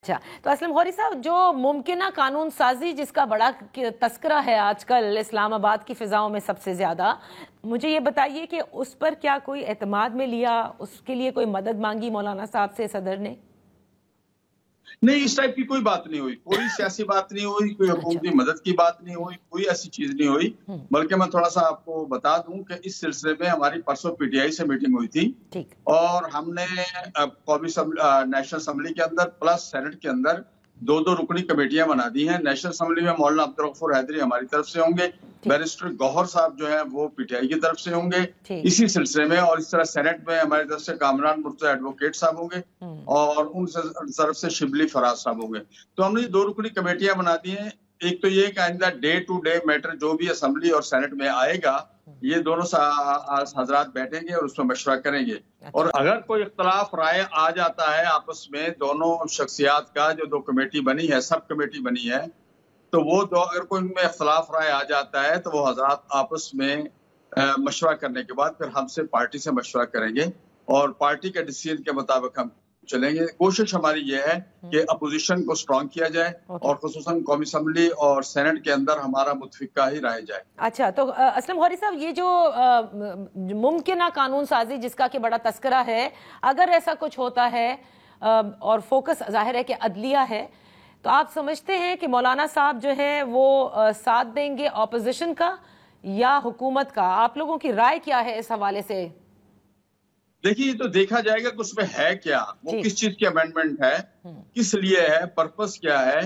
अच्छा, तो असलम गौरी साहब, जो मुमकिना कानून साजी जिसका बड़ा तस्करा है आजकल इस्लामाबाद की फिजाओं में सबसे ज्यादा, मुझे ये बताइए कि उस पर क्या कोई एतमाद में लिया, उसके लिए कोई मदद मांगी मौलाना साहब से सदर ने? नहीं, इस टाइप की कोई बात नहीं हुई, कोई सियासी बात नहीं हुई, कोई अच्छा। हुकूमती मदद की बात नहीं हुई, कोई ऐसी चीज नहीं हुई। बल्कि मैं थोड़ा सा आपको बता दूं कि इस सिलसिले में हमारी परसों पीटीआई से मीटिंग हुई थी ठीक। और हमने कौमी नेशनल असेंबली के अंदर प्लस सेनेट के अंदर दो दो रुकनी कमेटियां बना दी हैं। नेशनल असेंबली में मौलाना अब्दुल गफूर हैदरी हमारी तरफ से होंगे, बैरिस्टर गौहर साहब जो है वो पीटीआई की तरफ से होंगे इसी सिलसिले में, और इस तरह सेनेट में हमारी तरफ से कामरान मुर्तजा एडवोकेट साहब होंगे और उन तरफ से शिबली फराज साहब होंगे। तो हमने दो रुकनी कमेटियां बना दी हैं। एक तो ये कि आइंदा डे टू डे मैटर जो भी असेंबली और सेनेट में आएगा, ये दोनों हजरात बैठेंगे और उसमें मशवरा करेंगे। और अगर कोई इख्तलाफ राय आ जाता है आपस में दोनों शख्सियात का, जो दो कमेटी बनी है, सब कमेटी बनी है, तो वो दो अगर कोई उनमें इख्तलाफ राय आ जाता है तो वो हजरात आपस में मशवरा करने के बाद फिर हमसे पार्टी से मशवरा करेंगे और पार्टी के डिसीजन के मुताबिक हम चलेंगे। कोशिश हमारी ये है कि अपोजिशन को स्ट्रॉन्ग किया जाए और खुसूसन कौमी असेंबली और सेनेट के अंदर हमारा मुतफिका ही रह जाए। अच्छा, तो असलम गौरी साहब, ये जो मुमकिना कानून साजी जिसका कि बड़ा तस्करा है, अगर ऐसा कुछ होता है और फोकस जाहिर है कि अदलिया है, तो आप समझते हैं कि मौलाना साहब जो है वो साथ देंगे ऑपोजिशन का या हुकूमत का? आप लोगों की राय क्या है इस हवाले से? देखिए, ये तो देखा जाएगा कि उसमें है क्या, वो किस चीज की अमेंडमेंट है, किस लिए है, पर्पस क्या है,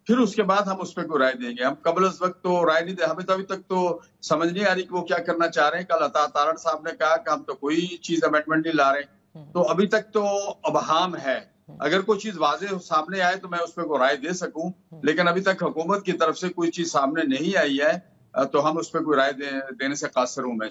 फिर उसके बाद हम उस पर कोई राय देंगे। हम कबल उस वक्त तो राय नहीं दे, हमें तो अभी तक तो समझ नहीं आ रही कि वो क्या करना चाह रहे हैं। कल अता तारड़ साहब ने कहा कि हम तो कोई चीज अमेंडमेंट नहीं ला रहे, तो अभी तक तो अबहाम है। अगर कोई चीज वाजे सामने आए तो मैं उस पर कोई राय दे सकूं, लेकिन अभी तक हुकूमत की तरफ से कोई चीज सामने नहीं आई है, तो हम उस पर कोई राय देने से कासिर हूं मैं।